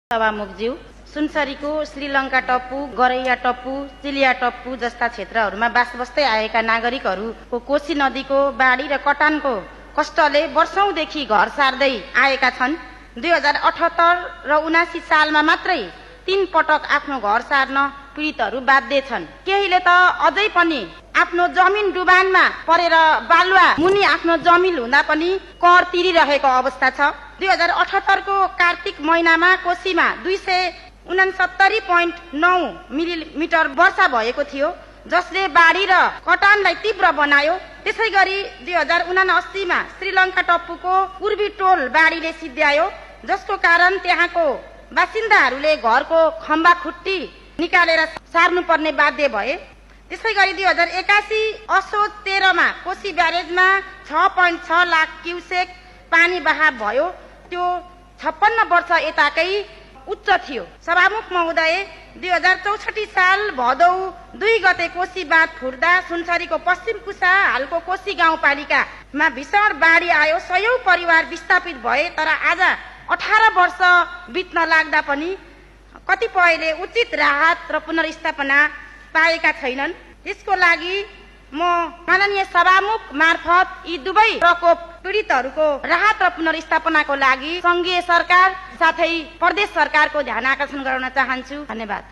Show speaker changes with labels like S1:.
S1: सभामुखज्यू, सुनसरीको श्रीलङ्का टप्पू, गरैया टप्पू, चिलिया टप्पू जस्ता क्षेत्रहरूमा बस्दै आएका नागरिकहरूको कोशी नदीको बाढी र कटानको कष्टले वर्षौंदेखि घर सार्दै आएका छन्। 2078 र 79 सालमा मात्रै 3 पटक आफ्नो घर सार्न पीडितहरू बाध्य छन्। केहीले त अझै पनि आफ्नो जमिन डुबानमा परेर बालुवा मुनि आफ्नो जमिन हुँदा पनि कर तिरिरहेको अवस्था छ। 2078 को कार्तिक महिनामा कोशीमा 269.9 मिलिमिटर वर्षा भएको थियो, जसले बाढी र कटानलाई तीव्र बनायो। त्यसैगरी 2079 मा श्रीलङ्का टप्पूको पूर्वी टोल बाढीले सिद्ध्यायो, जसको कारण त्यहाँको बासिन्दाहरूले घरको खम्बा खुट्टी निकालेर सार्नुपर्ने बाध्य भए। त्यसैगरी 2081 असोज 13 मा कोशी ब्यारेजमा 6.6 लाख क्युसेक पानी बहाव भयो। त्यो 56 वर्ष यताकै उच्च थियो। सभामुख महोदय, 2064 साल भदौ 2 गते कोशी बाँध फुट्दा सुनसरीको पश्चिम कुसा हालको कोशी गाउँपालिकामा भीषण बाढी आयो। सयौं परिवार विस्थापित भए। तर आज 18 वर्ष बित्न लाग्दा पनि कतिपयले उचित राहत र पुनर्स्थापना पाएका छैनन्। त्यसको लागि म माननीय सभामुख मार्फत यी दुवै प्रकोप पीडितहरूको राहत र पुनर्स्थापनाको लागि संघीय सरकार साथै प्रदेश सरकारको ध्यान आकर्षण गराउन चाहन्छु। धन्यवाद।